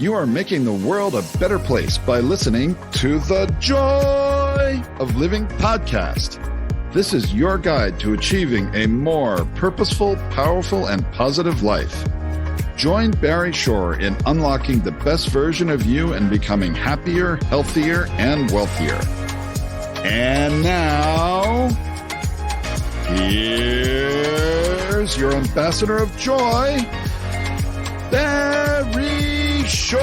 You are making the world a better place by listening to the Joy of Living podcast. This is your guide to achieving a more purposeful, powerful, and positive life. Join Barry Shore in unlocking the best version of you and becoming happier, healthier, and wealthier. And now, here's your ambassador of joy, Barry Shore.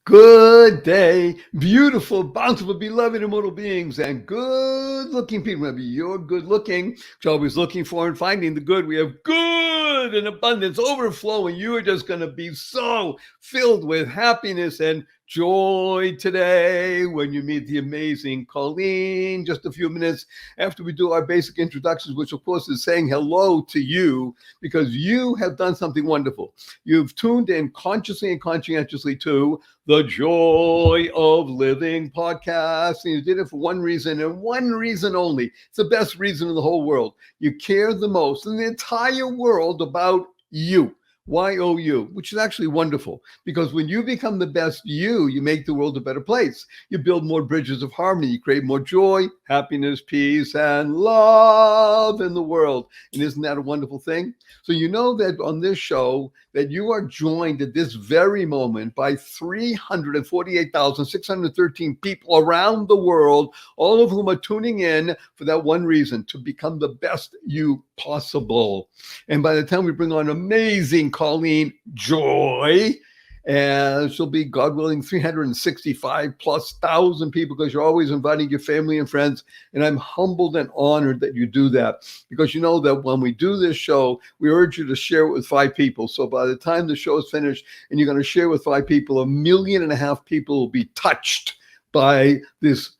Good day, beautiful, bountiful, beloved, immortal beings, and good-looking people. Maybe you're good-looking, which you're always looking for and finding the good. We have good and abundance overflowing. You are just going to be so filled with happiness and joy today when you meet the amazing Coleen. Just a few minutes after we do our basic introductions, which of course is saying hello to you because you have done something wonderful. You've tuned in consciously and conscientiously to the Joy of Living podcast. And you did it for one reason and one reason only. It's the best reason in the whole world. You care the most in the entire world about you. YOU, which is actually wonderful because when you become the best you make the world a better place. You build more bridges of harmony. You create more joy, happiness, peace, and love in the world. And isn't that a wonderful thing? So you know that on this show that you are joined at this very moment by 348,613 people around the world, all of whom are tuning in for that one reason, to become the best you possible. And by the time we bring on amazing Coleen Joy, and she'll be, God willing, 365 plus thousand people because you're always inviting your family and friends. And I'm humbled and honored that you do that because you know that when we do this show, we urge you to share it with 5 people. So by the time the show is finished and you're going to share with 5 people, 1.5 million people will be touched by this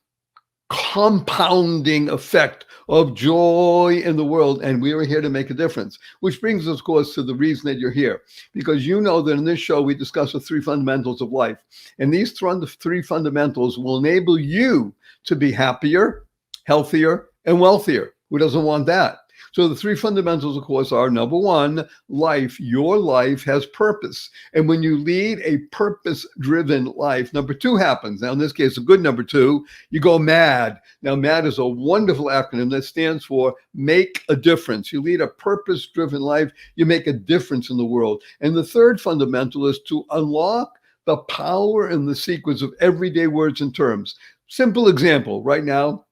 compounding effect of joy in the world, and we are here to make a difference, which brings us, of course, to the reason that you're here, because you know that in this show we discuss the 3 fundamentals of life, and these 3 fundamentals will enable you to be happier, healthier, and wealthier. Who doesn't want that? So the 3 fundamentals, of course, are number 1, life. Your life has purpose. And when you lead a purpose-driven life, number 2 happens. Now, in this case, a good number 2, you go MAD. Now, MAD is a wonderful acronym that stands for make a difference. You lead a purpose-driven life, you make a difference in the world. And the 3rd fundamental is to unlock the power and the sequence of everyday words and terms. Simple example, right now,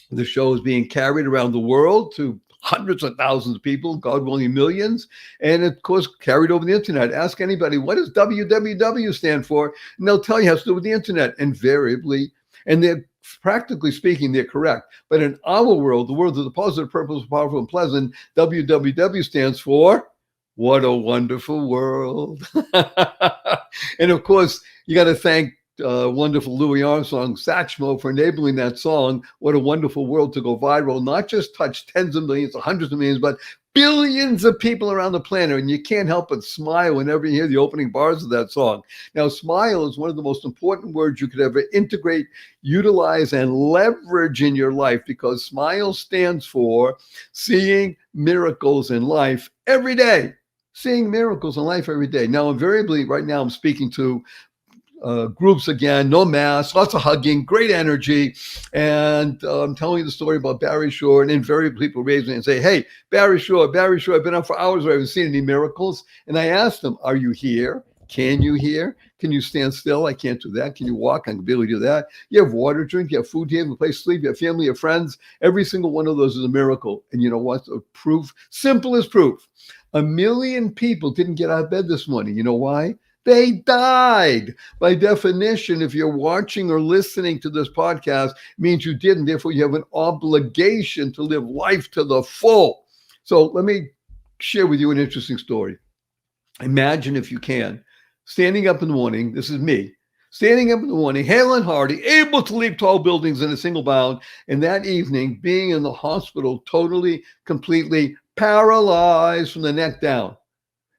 the show is being carried around the world to hundreds of thousands of people, God willing, millions, and of course carried over the internet. Ask anybody, what does www stand for? And they'll tell you it has to do with the internet, invariably. And they're, practically speaking, they're correct. But in our world, the world of the positive, purposeful, powerful, and pleasant, www stands for what a wonderful world. And of course, you got to thank wonderful Louis Armstrong, Satchmo, for enabling that song, What a Wonderful World, to go viral, not just touch tens of millions or hundreds of millions, but billions of people around the planet. And you can't help but smile whenever you hear the opening bars of that song. Now, smile is one of the most important words you could ever integrate, utilize, and leverage in your life, because smile stands for seeing miracles in life every day. Seeing miracles in life every day. Now, invariably, right now, I'm speaking to groups again, no masks, lots of hugging, great energy. And I'm telling you the story about Barry Shore, and invariably people raise me and say, hey, Barry Shore, I've been up for hours, I haven't seen any miracles. And I asked them, are you here? Can you hear? Can you stand still? I can't do that. Can you walk? I can barely do that. You have water to drink, you have food, you have a place to sleep, you have family, you have friends. Every single one of those is a miracle. And you know what's a proof? Simple as proof. 1 million people didn't get out of bed this morning. You know why? They died. By definition, if you're watching or listening to this podcast, it means you didn't. Therefore, you have an obligation to live life to the full. So let me share with you an interesting story. Imagine, if you can, standing up in the morning, this is me, standing up in the morning, hale and hearty, able to leap tall buildings in a single bound, and that evening being in the hospital totally, completely paralyzed from the neck down.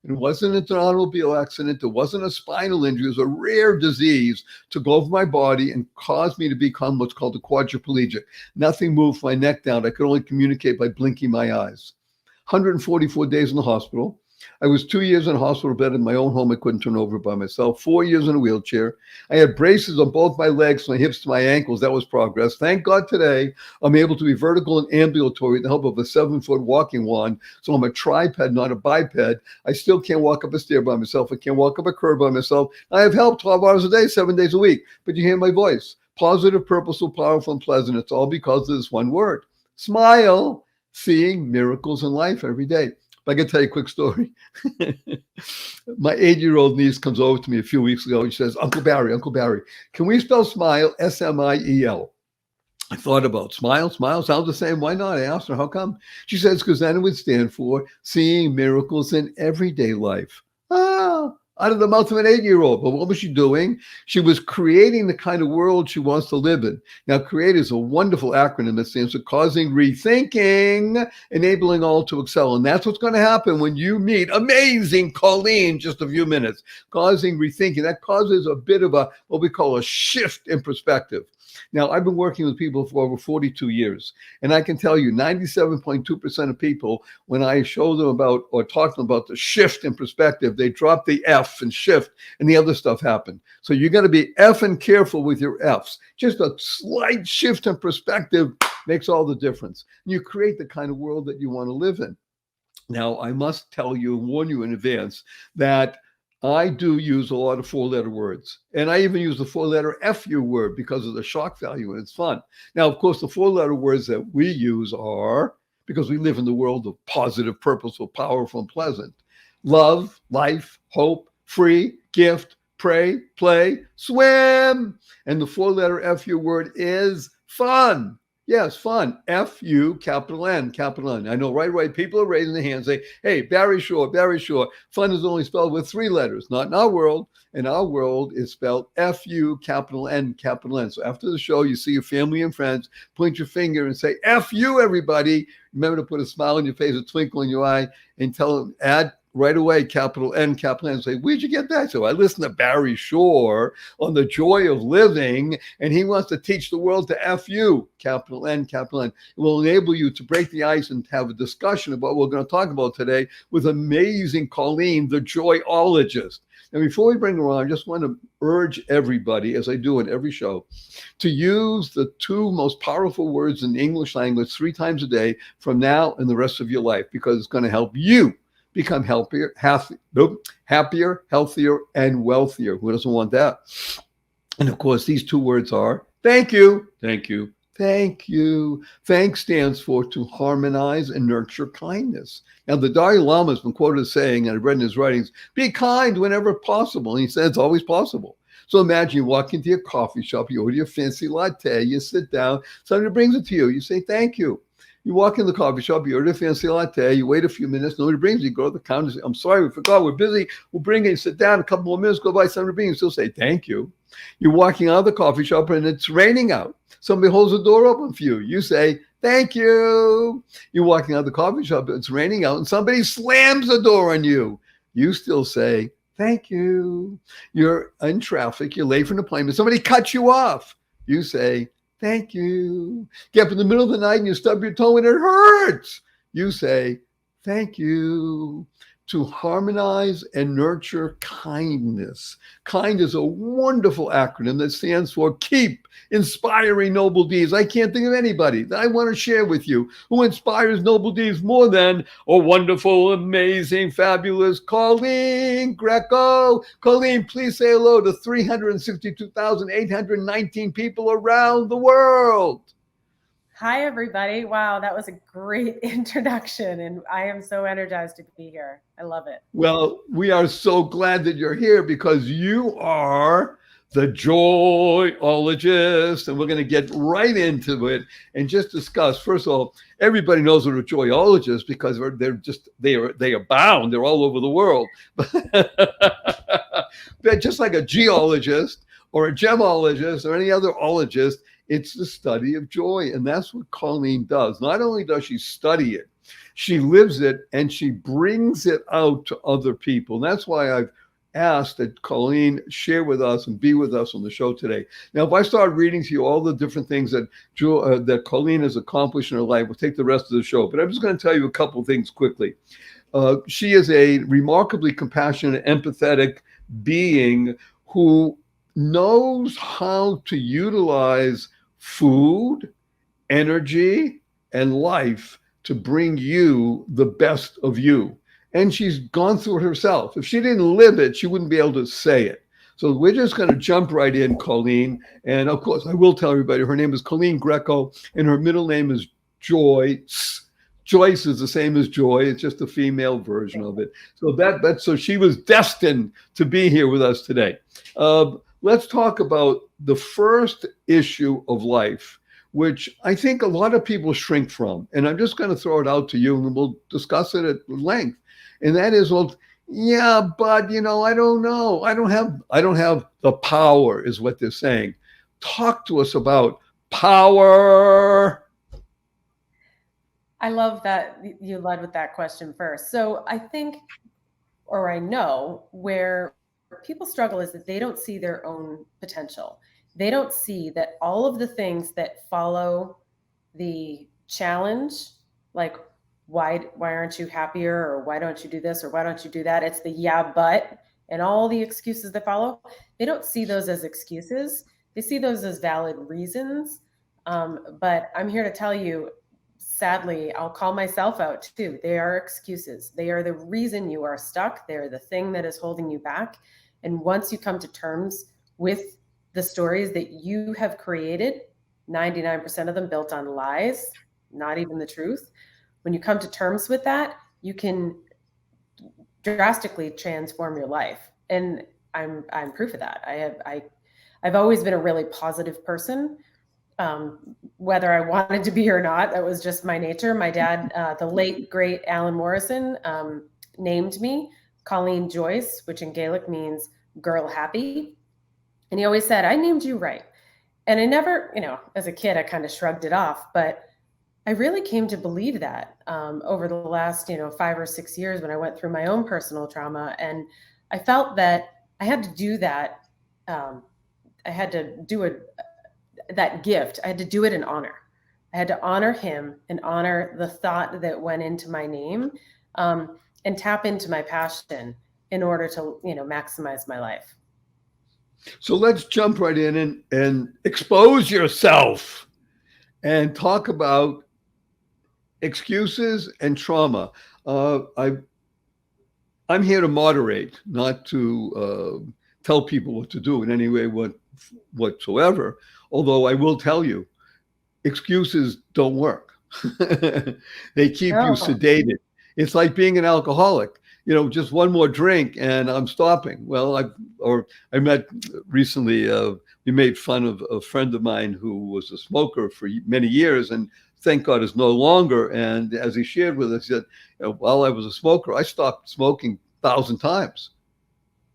It wasn't an automobile accident. It wasn't a spinal injury. It was a rare disease took over my body and caused me to become what's called a quadriplegic. Nothing moved my neck down. I could only communicate by blinking my eyes. 144 days in the hospital. I was 2 years in a hospital bed in my own home. I couldn't turn over by myself. 4 years in a wheelchair. I had braces on both my legs, my hips to my ankles. That was progress. Thank God today I'm able to be vertical and ambulatory with the help of a 7-foot walking wand. So I'm a triped, not a biped. I still can't walk up a stair by myself. I can't walk up a curb by myself. I have help 12 hours a day, 7 days a week. But you hear my voice. Positive, purposeful, powerful, and pleasant. It's all because of this one word. Smile. Seeing miracles in life every day. I can tell you a quick story. My 8-year-old niece comes over to me a few weeks ago. And she says, Uncle Barry, can we spell smile S-M-I-E-L? I thought about smile sounds the same. Why not? I asked her, how come? She says, because then it would stand for seeing miracles in everyday life. Out of the mouth of an 8-year-old. But what was she doing? She was creating the kind of world she wants to live in. Now, CREATE is a wonderful acronym that stands for causing rethinking, enabling all to excel. And that's what's going to happen when you meet amazing Coleen just a few minutes. Causing rethinking. That causes a bit of a, what we call a shift in perspective. Now, I've been working with people for over 42 years, and I can tell you 97.2% of people, when I show them about or talk to them about the shift in perspective, they drop the F and shift, and the other stuff happened. So you're going to be effing careful with your Fs. Just a slight shift in perspective makes all the difference. You create the kind of world that you want to live in. Now, I must tell you and warn you in advance that I do use a lot of 4-letter words. And I even use the 4-letter FU word because of the shock value, and it's fun. Now, of course, the 4-letter words that we use are, because we live in the world of positive, purposeful, powerful, and pleasant: love, life, hope, free, gift, pray, play, swim. And the 4-letter FU word is fun. Yes, fun. F-U, capital N, capital N. I know right away people are raising their hands saying, hey, Barry Shore. Fun is only spelled with 3 letters, not in our world. In our world, it's spelled F-U, capital N, capital N. So after the show, you see your family and friends, point your finger and say, F-U, everybody. Remember to put a smile on your face, a twinkle in your eye, and tell them, add right away, capital N, capital N. Say, where'd you get that? So I listened to Barry Shore on the joy of living, and he wants to teach the world to F-U, capital N, capital N. It will enable you to break the ice and have a discussion about what we're going to talk about today with amazing Coleen, the joyologist. And before we bring her on, I just want to urge everybody, as I do in every show, to use the 2 most powerful words in the English language 3 times a day from now and the rest of your life, because it's going to help you become happier, healthier, and wealthier. Who doesn't want that? And of course, these 2 words are thank you, thank you, thank you. Thank stands for to harmonize and nurture kindness. Now, the Dalai Lama has been quoted as saying, and I've read in his writings, be kind whenever possible. And he said it's always possible. So imagine you walk into your coffee shop, you order your fancy latte, you sit down, somebody brings it to you, you say thank you. You walk in the coffee shop, you order a fancy latte, you wait a few minutes, nobody brings you, go to the counter and say, I'm sorry, we forgot, we're busy, we'll bring it, you sit down, a couple more minutes go by, somebody brings you, still say thank you. You're walking out of the coffee shop and it's raining out. Somebody holds the door open for you. You say, thank you. You're walking out of the coffee shop, it's raining out, and somebody slams the door on you. You still say, thank you. You're in traffic, you're late for an appointment, somebody cuts you off. You say, thank you. Get up in the middle of the night and you stub your toe and it hurts. You say, thank you. To harmonize and nurture kindness. KIND is a wonderful acronym that stands for keep inspiring noble deeds. I can't think of anybody that I want to share with you who inspires noble deeds more than a wonderful, amazing, fabulous Coleen Greco. Coleen, please say hello to 362,819 people around the world. Hi, everybody. Wow, that was a great introduction, and I am so energized to be here. I love it. Well, we are so glad that you're here because you are the joyologist, and we're going to get right into it and just discuss. First of all, everybody knows what a joyologist because they abound. They're all over the world. But just like a geologist or a gemologist or any other ologist, it's the study of joy. And that's what Coleen does. Not only does she study it, She lives it and she brings it out to other people. That's why I've asked that Coleen share with us and be with us on the show today. Now, if I start reading to you all the different things that that Coleen has accomplished in her life, we'll take the rest of the show. But I'm just going to tell you a couple of things quickly. She is a remarkably compassionate, empathetic being who knows how to utilize food, energy, and life to bring you the best of you. And she's gone through it herself. If she didn't live it, she wouldn't be able to say it. So we're just going to jump right in, Coleen. And of course, I will tell everybody her name is Coleen Greco, and her middle name is Joyce. Joyce is the same as Joy. It's just a female version of it. So she was destined to be here with us today. Let's talk about the first issue of life, which I think a lot of people shrink from. And I'm just going to throw it out to you and we'll discuss it at length. And that is, well, yeah, but I don't know. I don't have the power, is what they're saying. Talk to us about power. I love that you led with that question first. So I think, or I know, where people struggle is that they don't see their own potential. They don't see that all of the things that follow the challenge, like why aren't you happier, or why don't you do this, or why don't you do that? It's the yeah, but, and all the excuses that follow. They don't see those as excuses. They see those as valid reasons. But I'm here to tell you, sadly, I'll call myself out too. They are excuses. They are the reason you are stuck. They're the thing that is holding you back. And once you come to terms with the stories that you have created, 99% of them built on lies, not even the truth. When you come to terms with that, you can drastically transform your life. And I'm proof of that. I've always been a really positive person. Whether I wanted to be or not, that was just my nature. My dad, the late, great Alan Morrison, named me Coleen Joyce, which in Gaelic means girl happy. And he always said, I named you right. And I never, as a kid, I kind of shrugged it off, but I really came to believe that over the last, 5 or 6 years when I went through my own personal trauma. And I felt that I had to do that. I had to do that gift. I had to do it in honor. I had to honor him and honor the thought that went into my name, and tap into my passion in order to, maximize my life. So let's jump right in and expose yourself and talk about excuses and trauma. I'm here to moderate, not to tell people what to do in any way whatsoever. Although I will tell you, excuses don't work. They keep you sedated. It's like being an alcoholic. Just one more drink and I'm stopping. Well, I met recently, we made fun of a friend of mine who was a smoker for many years and thank God is no longer. And as he shared with us, he said, while I was a smoker, I stopped smoking 1,000 times.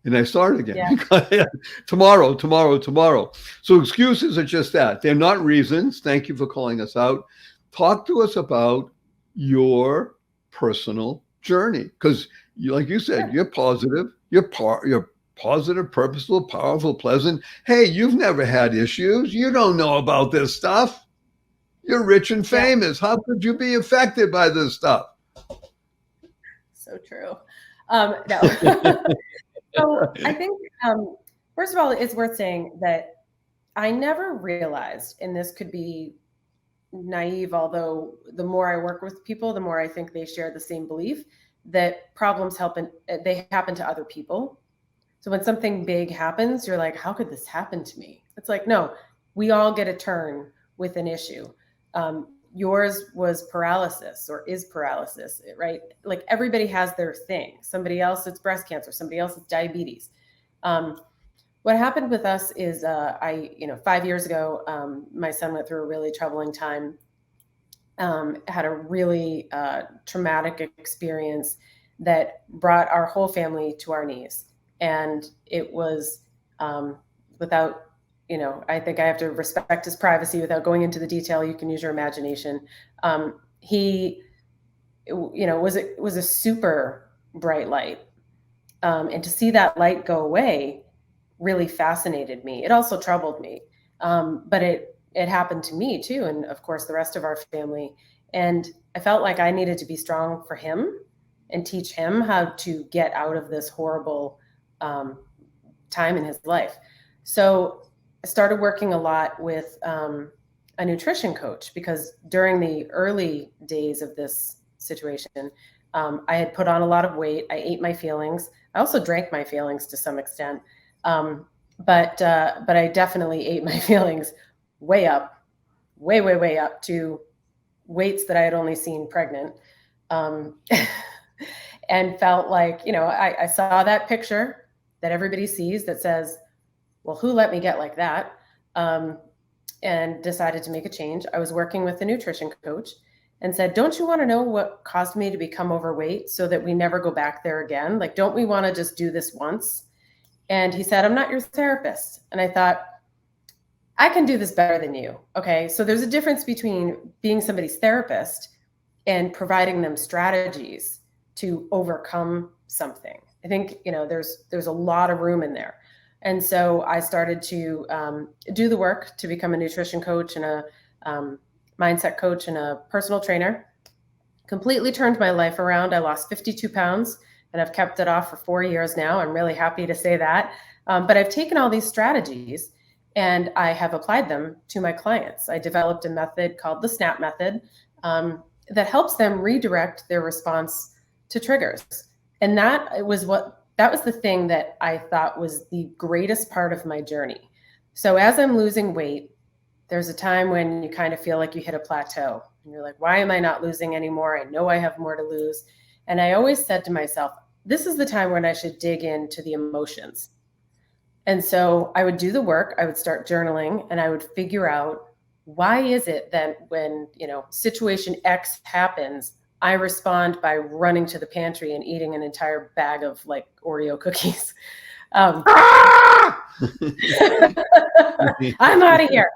And I started again. Yeah. Tomorrow. So excuses are just that. They're not reasons. Thank you for calling us out. Talk to us about your personal journey. Because like you said, you're positive. You're positive, purposeful, powerful, pleasant. Hey, you've never had issues. You don't know about this stuff. You're rich and famous. How could you be affected by this stuff? So true. No. So I think, first of all, it's worth saying that I never realized, and this could be naive, although the more I work with people, the more I think they share the same belief that problems they happen to other people. So when something big happens, you're like, how could this happen to me? It's like, no, we all get a turn with an issue. Yours was paralysis or is paralysis, right? Like everybody has their thing. Somebody else, it's breast cancer. Somebody else, it's diabetes. What happened with us is 5 years ago, my son went through a really troubling time, had a really traumatic experience that brought our whole family to our knees. And it was without, I think I have to respect his privacy without going into the detail. You can use your imagination. He it was a super bright light. And to see that light go away really fascinated me. It also troubled me. But it happened to me too. And of course, the rest of our family. And I felt like I needed to be strong for him and teach him how to get out of this horrible time in his life. So I started working a lot with a nutrition coach, because during the early days of this situation, I had put on a lot of weight. I ate my feelings. I also drank my feelings to some extent. But I definitely ate my feelings way up, way up to weights that I had only seen pregnant. And felt like, I saw that picture that everybody sees that says, well, who let me get like that? And decided to make a change. I was working with a nutrition coach and said, don't you want to know what caused me to become overweight so that we never go back there again? Like, don't we want to just do this once? And he said, I'm not your therapist. And I thought, I can do this better than you. Okay. So there's a difference between being somebody's therapist and providing them strategies to overcome something. I think, there's a lot of room in there. And so I started to do the work to become a nutrition coach and a mindset coach and a personal trainer. Completely turned my life around. I lost 52 pounds and I've kept it off for 4 years now. I'm really happy to say that. But I've taken all these strategies and I have applied them to my clients. I developed a method called the SNAP method that helps them redirect their response to triggers. And that was the thing that I thought was the greatest part of my journey. So as I'm losing weight, there's a time when you kind of feel like you hit a plateau and you're like, why am I not losing anymore? I know I have more to lose. And I always said to myself, this is the time when I should dig into the emotions. And so I would do the work, I would start journaling, and I would figure out, why is it that when, situation X happens, I respond by running to the pantry and eating an entire bag of like Oreo cookies. I'm out of here.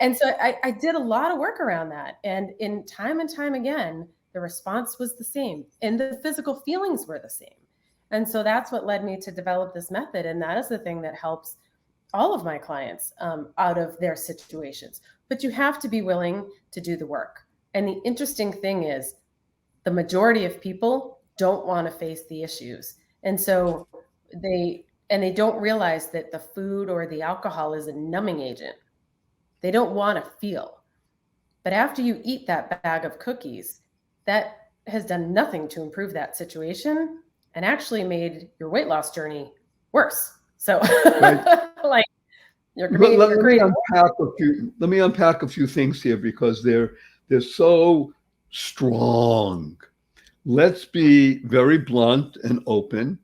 And so I did a lot of work around that. And time again, the response was the same and the physical feelings were the same. And so that's what led me to develop this method. And that is the thing that helps all of my clients out of their situations. But you have to be willing to do the work. And the interesting thing is the majority of people don't want to face the issues. And so they don't realize that the food or the alcohol is a numbing agent. They don't want to feel. But after you eat that bag of cookies, that has done nothing to improve that situation and actually made your weight loss journey worse. So right. Let me unpack a few things here, because they're so strong. Let's be very blunt and open.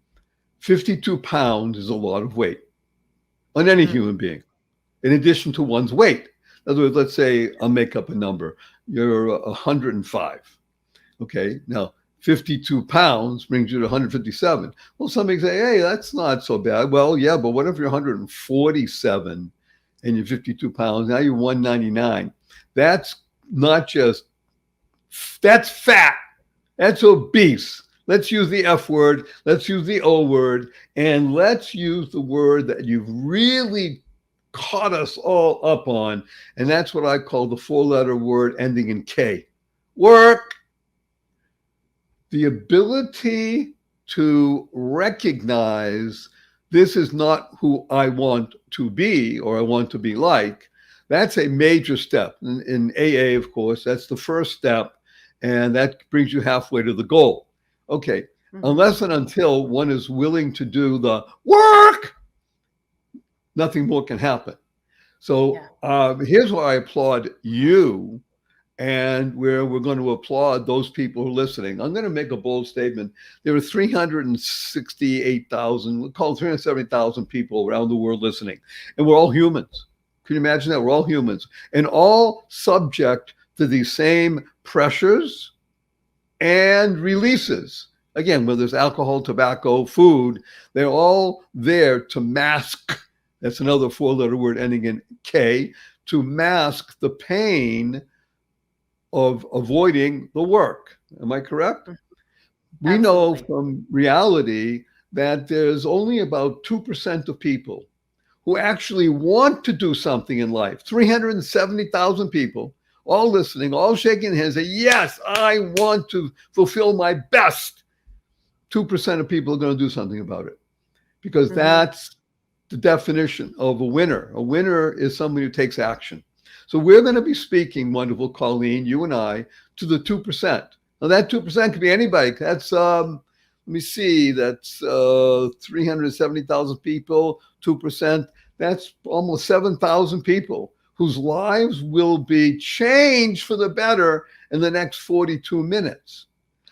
52 pounds is a lot of weight on any human being, in addition to one's weight. In other words, let's say, I'll make up a number. You're 105. Okay. Now, 52 pounds brings you to 157. Well, somebody say, hey, that's not so bad. Well, yeah, but what if you're 147 and you're 52 pounds? Now you're 199. That's not just, that's fat. That's obese. Let's use the F word. Let's use the O word. And let's use the word that you've really caught us all up on. And that's what I call the 4-letter word ending in K. Work. The ability to recognize this is not who I want to be or I want to be like. That's a major step. In AA, of course, that's the first step. And that brings you halfway to the goal. Okay, unless and until one is willing to do the work, nothing more can happen. So here's why I applaud you, and where we're going to applaud those people who are listening. I'm going to make a bold statement. There are 368,000, we'll call it 370,000 people around the world listening, and we're all humans. Can you imagine that? We're all humans, and all subject to these same pressures and releases. Again, whether it's alcohol, tobacco, food, they're all there to mask, that's another 4-letter word ending in K, to mask the pain of avoiding the work. Am I correct? We know Absolutely. from reality that there's only about 2% of people who actually want to do something in life. 370,000 people, all listening, all shaking hands, say, yes, I want to fulfill my best. 2% of people are going to do something about it, because that's the definition of a winner. A winner is somebody who takes action. So we're going to be speaking, wonderful Coleen, you and I, to the 2%. Now that 2% could be anybody. That's let me see, that's 370,000 people, 2%. That's almost 7,000 people whose lives will be changed for the better in the next 42 minutes.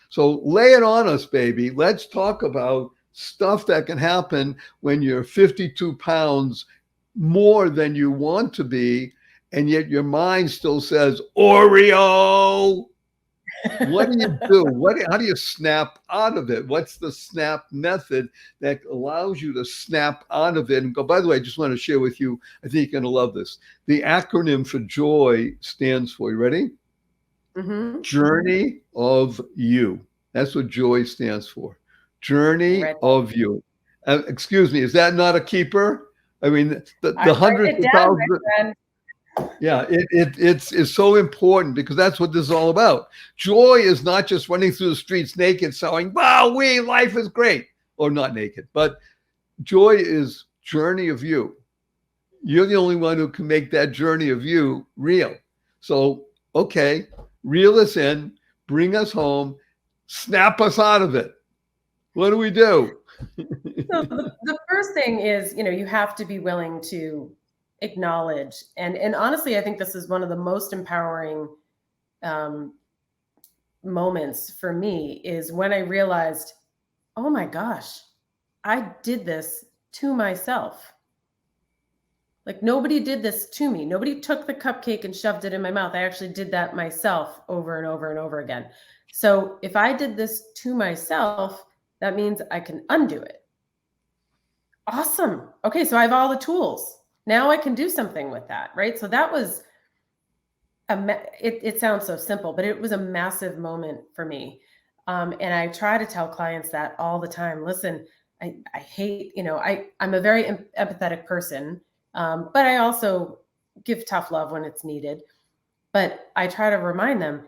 So lay it on us, baby. Let's talk about stuff that can happen when you're 52 pounds more than you want to be, and yet your mind still says, Oreo. What do you do? How do you snap out of it? What's the snap method that allows you to snap out of it and go? By the way, I just want to share with you, I think you're going to love this. The acronym for JOY stands for, you ready? Journey of You. That's what JOY stands for. Journey of You. Excuse me, is that not a keeper? I mean, the hundreds of thousands. Yeah, it's so important, because that's what this is all about. Joy is not just running through the streets naked, saying, wow, life is great. Or not naked, but joy is journey of you. You're the only one who can make that journey of you real. So, okay, reel us in, bring us home, snap us out of it. What do we do? So the first thing is, you have to be willing to acknowledge, and honestly, I think this is one of the most empowering moments for me, is when I realized, oh my gosh, I did this to myself. Like, nobody did this to me. Nobody took the cupcake and shoved it in my mouth. I actually did that myself over and over and over again. So if I did this to myself, that means I can undo it. Awesome. Okay, so I have all the tools. Now I can do something with that, right? So that was, it sounds so simple, but it was a massive moment for me. And I try to tell clients that all the time. Listen, I hate, I'm a very empathetic person, but I also give tough love when it's needed. But I try to remind them,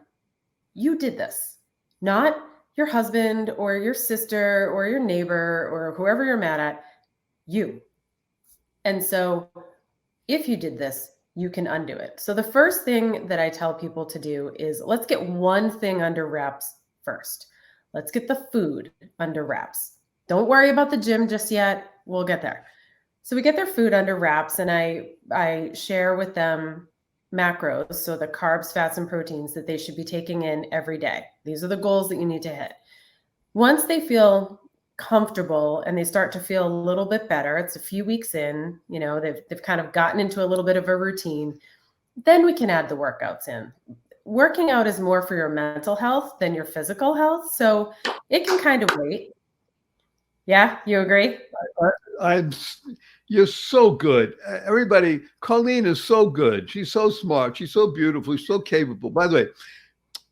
you did this, not your husband or your sister or your neighbor or whoever you're mad at, you. And so if you did this, you can undo it. So the first thing that I tell people to do is, let's get one thing under wraps first. Let's get the food under wraps. Don't worry about the gym just yet. We'll get there. So we get their food under wraps, and I share with them macros, so the carbs, fats, and proteins that they should be taking in every day. These are the goals that you need to hit. Once they feel comfortable and they start to feel a little bit better, it's a few weeks in, they've kind of gotten into a little bit of a routine, then we can add the workouts in. Working out is more for your mental health than your physical health, so it can kind of wait. Yeah, you agree? You're so good. Everybody, Coleen is so good. She's so smart. She's so beautiful. She's so capable. By the way,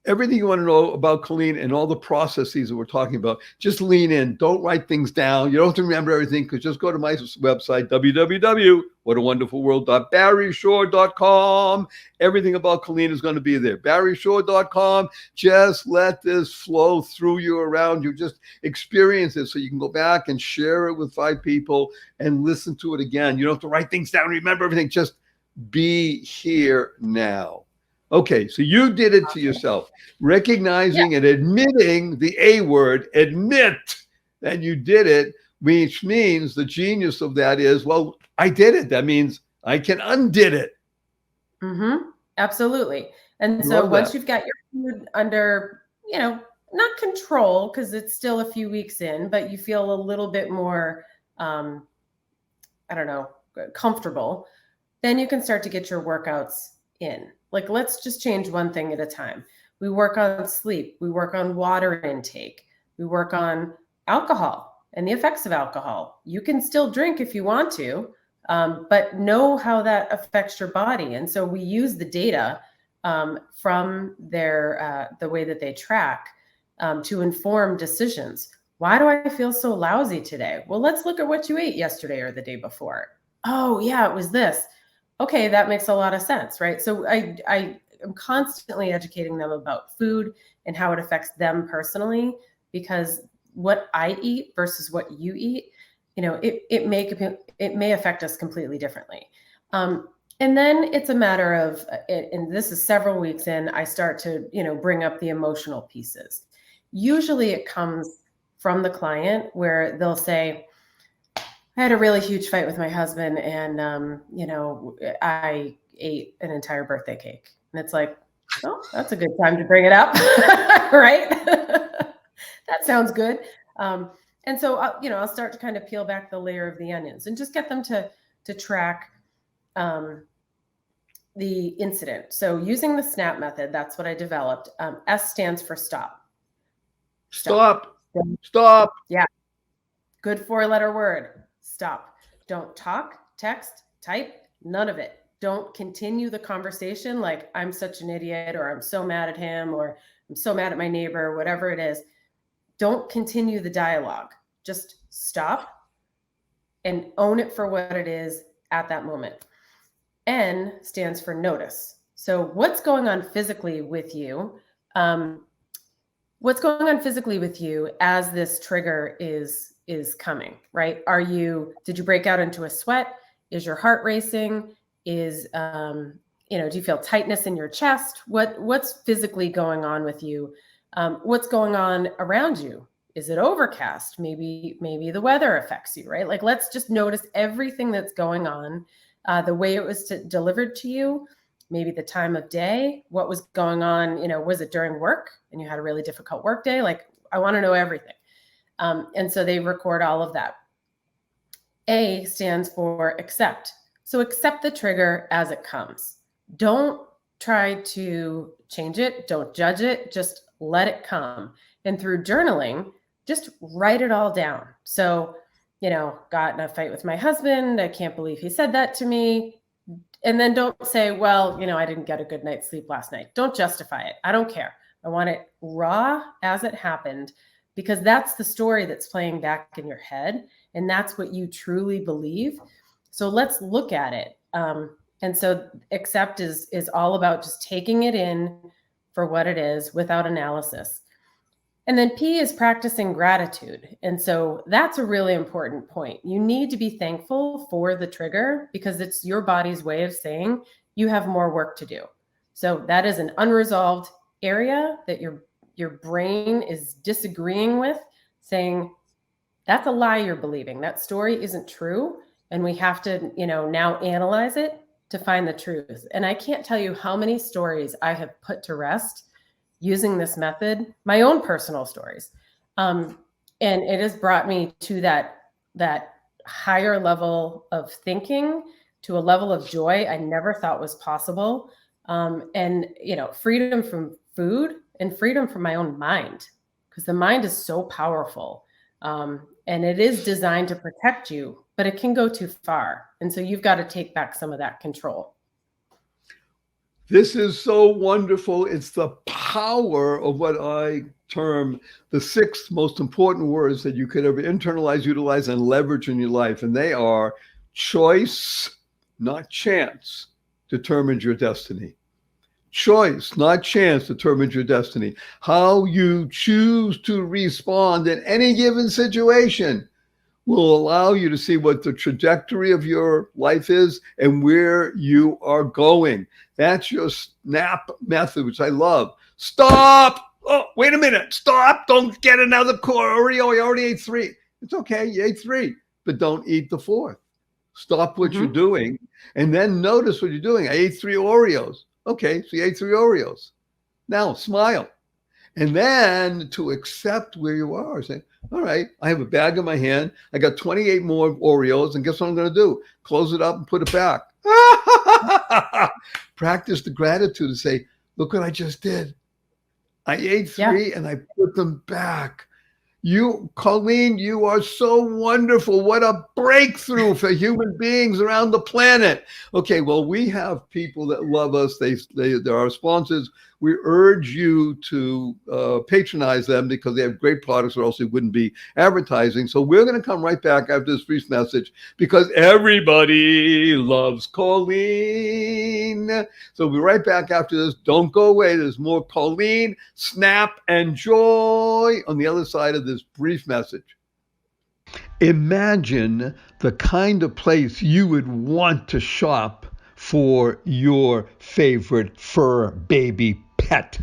everything you want to know about Coleen and all the processes that we're talking about, just lean in. Don't write things down. You don't have to remember everything, because just go to my website, www.whatawonderfulworld.barryshore.com. Everything about Coleen is going to be there. barryshore.com. Just let this flow through you, around you. Just experience it so you can go back and share it with 5 people and listen to it again. You don't have to write things down, remember everything. Just be here now. Okay, so you did it to yourself, recognizing and admitting the A word, admit that you did it, which means the genius of that is, well, I did it. That means I can undid it. Absolutely. And so once you've got your food under, not control, because it's still a few weeks in, but you feel a little bit more, comfortable, then you can start to get your workouts in. Like, let's just change one thing at a time. We work on sleep. We work on water intake. We work on alcohol and the effects of alcohol. You can still drink if you want to, but know how that affects your body. And so we use the data from their the way that they track to inform decisions. Why do I feel so lousy today? Well, let's look at what you ate yesterday or the day before. Oh, yeah, it was this. Okay, that makes a lot of sense, right? So I am constantly educating them about food and how it affects them personally, because what I eat versus what you eat, it may affect us completely differently. And then it's a matter of, and this is several weeks in, I start to, bring up the emotional pieces. Usually it comes from the client where they'll say, I had a really huge fight with my husband and, I ate an entire birthday cake. And it's like, oh, that's a good time to bring it up, right? That sounds good. And so, I'll start to kind of peel back the layer of the onions and just get them to track the incident. So using the SNAP method, that's what I developed. S stands for stop. Stop. Yeah. Good 4-letter word. Stop. Don't talk, text, type, none of it. Don't continue the conversation like I'm such an idiot, or I'm so mad at him, or I'm so mad at my neighbor, whatever it is. Don't continue the dialogue. Just stop and own it for what it is at that moment. N stands for notice. So what's going on physically with you? What's going on physically with you as this trigger is coming, right? Did you break out into a sweat? Is your heart racing? Do you feel tightness in your chest? What's physically going on with you? What's going on around you? Is it overcast? Maybe the weather affects you, right? Like, let's just notice everything that's going on, the way it was delivered to you, maybe the time of day, what was going on, was it during work and you had a really difficult work day? Like, I want to know everything. And so they record all of that. A stands for accept. So accept the trigger as it comes. Don't try to change it. Don't judge it. Just let it come. And through journaling, just write it all down. So, got in a fight with my husband. I can't believe he said that to me. And then don't say, well, I didn't get a good night's sleep last night. Don't justify it. I don't care. I want it raw as it happened, because that's the story that's playing back in your head. And that's what you truly believe. So let's look at it. And so accept is all about just taking it in for what it is without analysis. And then P is practicing gratitude. And so that's a really important point. You need to be thankful for the trigger, because it's your body's way of saying you have more work to do. So that is an unresolved area that your brain is disagreeing with, saying that's a lie you're believing. That story isn't true. And we have to, now analyze it to find the truth. And I can't tell you how many stories I have put to rest using this method, my own personal stories. And it has brought me to that higher level of thinking, to a level of joy I never thought was possible. And, freedom from food and freedom from my own mind, because the mind is so powerful. And it is designed to protect you, but it can go too far. And so you've got to take back some of that control. This is so wonderful. It's the power of what I term the 6 most important words that you could ever internalize, utilize, and leverage in your life. And they are: choice, not chance, determines your destiny. Choice, not chance, determines your destiny. How you choose to respond in any given situation will allow you to see what the trajectory of your life is and where you are going. That's your SNAP method, which I love. Stop! Oh, wait a minute. Stop. Don't get another Oreo. I already ate 3. It's okay. You ate 3, but don't eat the 4th. Stop what you're doing and then notice what you're doing. I ate 3 Oreos. Okay, so you ate 3 Oreos. Now smile. And then to accept where you are, say, all right, I have a bag in my hand. I got 28 more Oreos, and guess what I'm going to do? Close it up and put it back. Practice the gratitude to say, look what I just did. I ate 3 and I put them back. Coleen, you are so wonderful. What a breakthrough for human beings around the planet. Okay, well, we have people that love us. They're our sponsors. We urge you to patronize them because they have great products, or else they wouldn't be advertising. So we're going to come right back after this brief message because everybody loves Coleen. So we'll be right back after this. Don't go away. There's more Coleen, Snap, and Joy on the other side of this brief message. Imagine the kind of place you would want to shop for your favorite fur baby pet.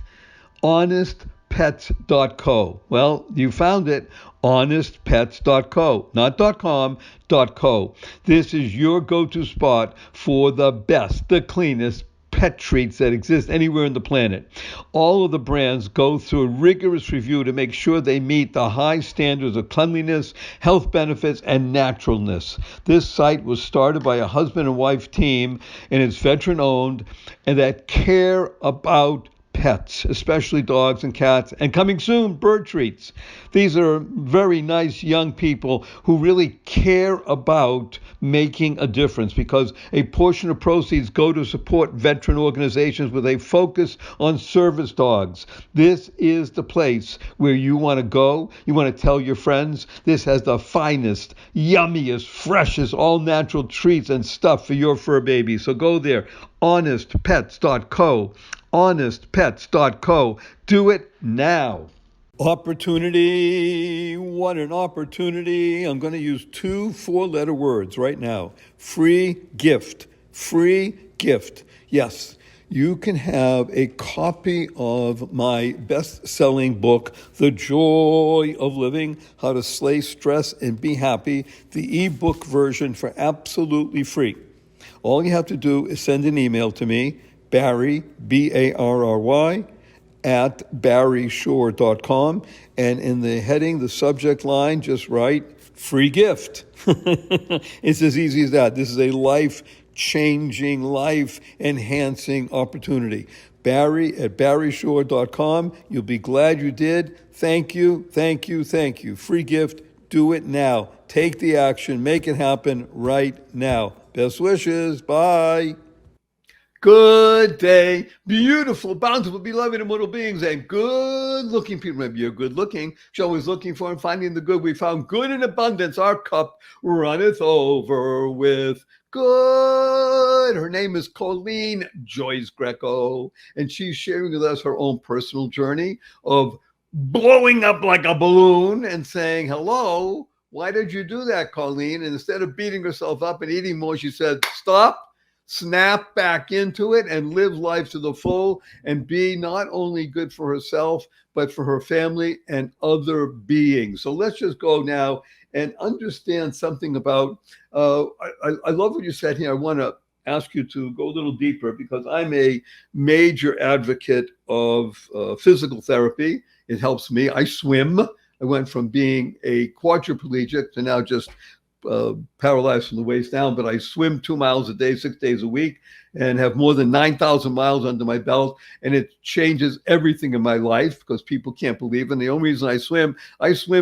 honestpets.co. Well, you found it. honestpets.co, not .com, .co. This is your go-to spot for the best, the cleanest pet treats that exist anywhere on the planet. All of the brands go through a rigorous review to make sure they meet the high standards of cleanliness, health benefits, and naturalness. This site was started by a husband and wife team, and it's veteran-owned, and that care about pets, especially dogs and cats, and coming soon, bird treats. These are very nice young people who really care about making a difference because a portion of proceeds go to support veteran organizations with a focus on service dogs. This is the place where you want to go. You want to tell your friends this has the finest, yummiest, freshest, all-natural treats and stuff for your fur baby. So go there, honestpets.co. honestpets.co. Do it now. Opportunity. What an opportunity. I'm going to use 2 4-letter words right now. Free gift. Free gift. Yes, you can have a copy of my best-selling book, The Joy of Living, How to Slay Stress and Be Happy, the ebook version for absolutely free. All you have to do is send an email to me, Barry, Barry, at barryshore.com. And in the heading, the subject line, just write free gift. It's as easy as that. This is a life-changing, life-enhancing opportunity. Barry at barryshore.com. You'll be glad you did. Thank you, thank you, thank you. Free gift. Do it now. Take the action. Make it happen right now. Best wishes. Bye. Good day, beautiful, bountiful, beloved, immortal beings, and good-looking people. Maybe you're good-looking. You're always looking for and finding the good. We found good in abundance. Our cup runneth over with good. Her name is Coleen Greco, and she's sharing with us her own personal journey of blowing up like a balloon and saying, hello, why did you do that, Coleen? And instead of beating herself up and eating more, she said, stop. Snap back into it and live life to the full and be not only good for herself, but for her family and other beings. So let's just go now and understand something about, I love what you said here. I want to ask you to go a little deeper because I'm a major advocate of physical therapy. It helps me. I swim. I went from being a quadriplegic to now just paralyzed from the waist down, but I swim 2 miles a day, 6 days a week, and have more than 9,000 miles under my belt. And it changes everything in my life because people can't believe it. And the only reason I swim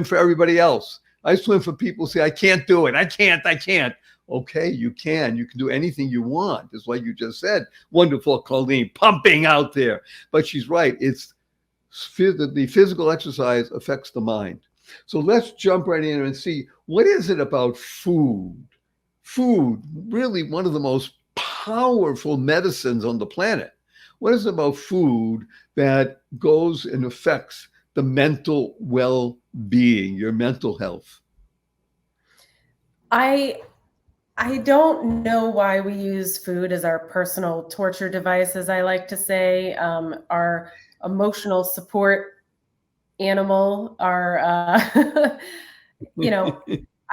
for everybody else. I swim for people who say, I can't do it. I can't. Okay, you can. You can do anything you want. It's like you just said. Wonderful, Coleen, pumping out there. But she's right. It's the physical exercise affects the mind. So let's jump right in and see, what is it about food? Food, really one of the most powerful medicines on the planet. What is it about food that goes and affects the mental well-being, your mental health? I don't know why we use food as our personal torture device, as I like to say, our emotional support animal, our, I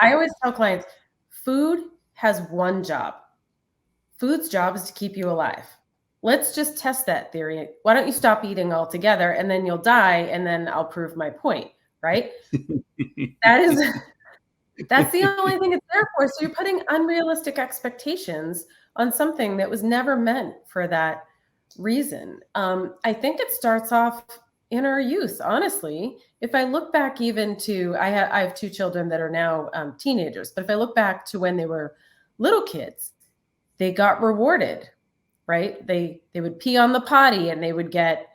always tell clients, food has one job. Food's job is to keep you alive. Let's just test that theory. Why don't you stop eating altogether and then you'll die and then I'll prove my point, right? That's the only thing it's there for. So you're putting unrealistic expectations on something that was never meant for that reason. I think it starts off in our youth, honestly. If I look back even to, I have two children that are now teenagers, but if I look back to when they were little kids, they got rewarded, right? They would pee on the potty and they would get,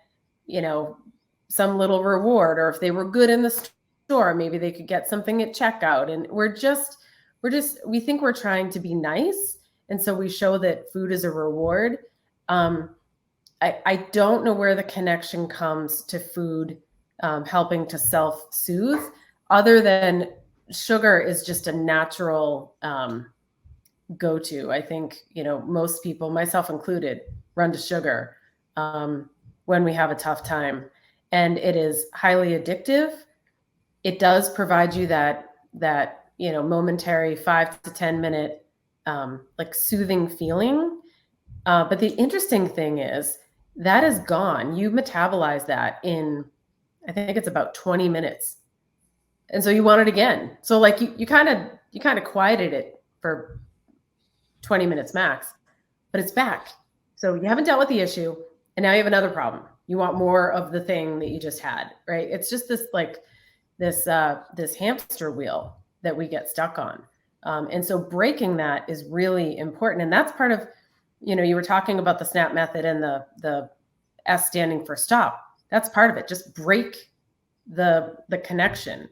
some little reward, or if they were good in the store, maybe they could get something at checkout. And we think we're trying to be nice. And so we show that food is a reward. I don't know where the connection comes to food helping to self-soothe, other than sugar is just a natural go-to. I think, most people, myself included, run to sugar when we have a tough time. And it is highly addictive. It does provide you that momentary 5 to 10 minute like soothing feeling. But the interesting thing is that is gone. You metabolize that in, I think it's about 20 minutes. And so you want it again. So like you kind of quieted it for 20 minutes max, but it's back. So you haven't dealt with the issue, and now you have another problem. You want more of the thing that you just had, right? It's just this hamster wheel that we get stuck on. And so breaking that is really important. And that's part of, you were talking about the SNAP method and the S standing for stop. That's part of it. Just break the connection.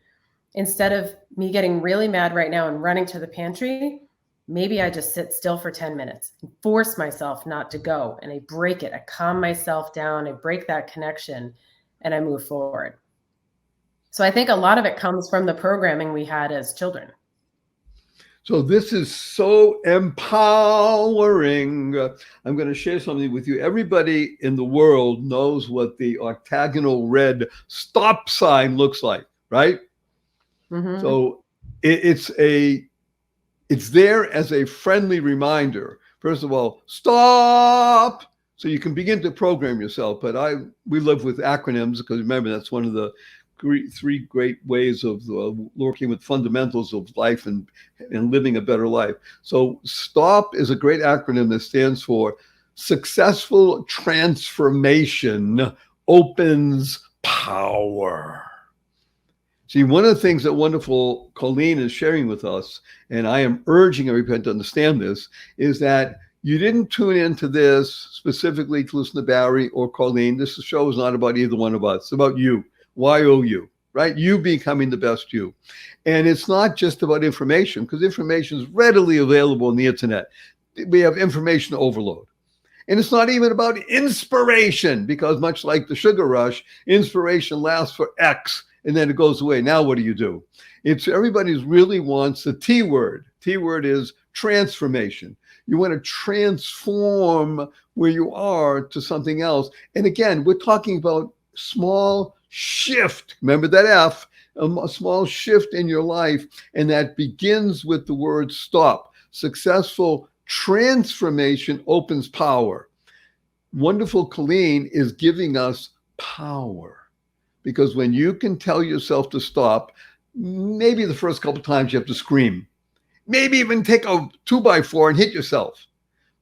Instead of me getting really mad right now and running to the pantry, maybe I just sit still for 10 minutes and force myself not to go. And I break it. I calm myself down. I break that connection and I move forward. So I think a lot of it comes from the programming we had as children. So this is so empowering. I'm going to share something with you. Everybody in the world knows what the octagonal red stop sign looks like, right? Mm-hmm. So it's there as a friendly reminder. First of all, stop. So you can begin to program yourself. But we live with acronyms because remember, that's one of the three great ways of working with fundamentals of life and living a better life. So STOP is a great acronym that stands for Successful Transformation Opens Power. See, one of the things that wonderful Coleen is sharing with us, and I am urging everybody to understand this, is that you didn't tune into this specifically to listen to Barry or Coleen. This show is not about either one of us. It's about you. YOU, right? You becoming the best you. And it's not just about information, because information is readily available on the internet. We have information overload. And it's not even about inspiration, because much like the sugar rush, inspiration lasts for X and then it goes away. Now what do? Everybody really wants the T word. T word is transformation. You want to transform where you are to something else. And again, we're talking about small shift. Remember that F, a small shift in your life. And that begins with the word stop. Successful transformation opens power. Wonderful Coleen is giving us power. Because when you can tell yourself to stop, maybe the first couple of times you have to scream. Maybe even take a 2x4 and hit yourself.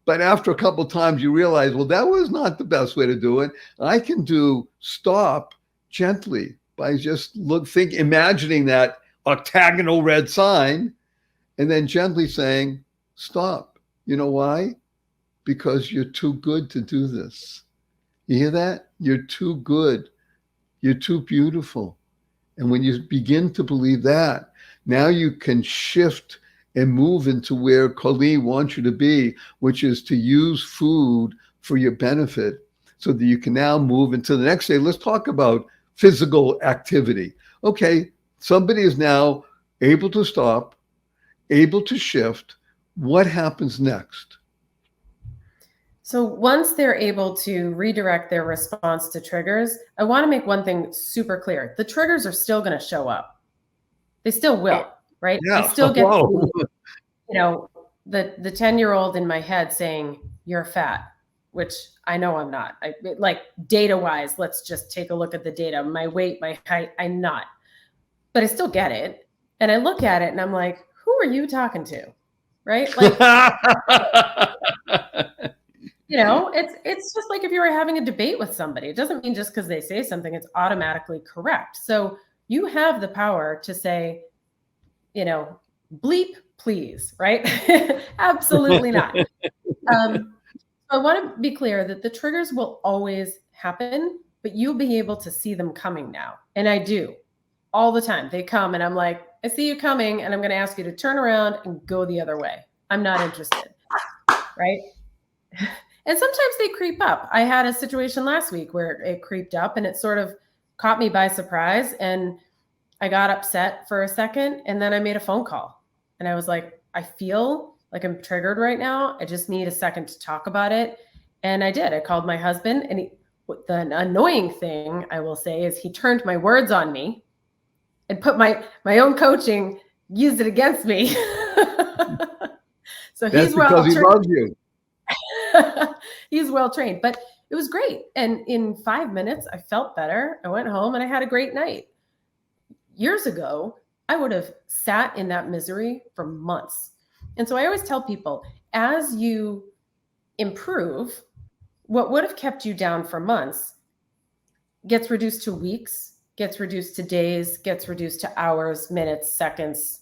But after a couple of times, you realize, well, that was not the best way to do it. I can do stop gently by just imagining that octagonal red sign and then gently saying, stop. You know why? Because you're too good to do this. You hear that? You're too good. You're too beautiful. And when you begin to believe that, now you can shift and move into where Coleen wants you to be, which is to use food for your benefit so that you can now move into the next day. Let's talk about physical activity. Okay, somebody is now able to stop, able to shift. What happens next? So once they're able to redirect their response to triggers, I want to make one thing super clear. The triggers are still going to show up. They still will, right? Yeah. I still get, the 10-year-old in my head saying, you're fat, which I know I'm not. Like data-wise, let's just take a look at the data. My weight, my height, I'm not. But I still get it. And I look at it and I'm like, who are you talking to? Right? Like, it's just like if you were having a debate with somebody. It doesn't mean just because they say something, it's automatically correct. So you have the power to say, bleep, please, right? Absolutely not. I want to be clear that the triggers will always happen, but you'll be able to see them coming now. And I do all the time. They come and I'm like, I see you coming and I'm going to ask you to turn around and go the other way. I'm not interested. Right. And sometimes they creep up. I had a situation last week where it creeped up and it sort of caught me by surprise. And I got upset for a second. And then I made a phone call and I was like, I feel like I'm triggered right now. I just need a second to talk about it. And I did. I called my husband, and the annoying thing I will say is he turned my words on me and put my own coaching, used it against me. So that's because he loves you. He's well trained, but it was great. And in 5 minutes, I felt better. I went home and I had a great night. Years ago, I would have sat in that misery for months. And so I always tell people, as you improve, what would have kept you down for months gets reduced to weeks, gets reduced to days, gets reduced to hours, minutes, seconds.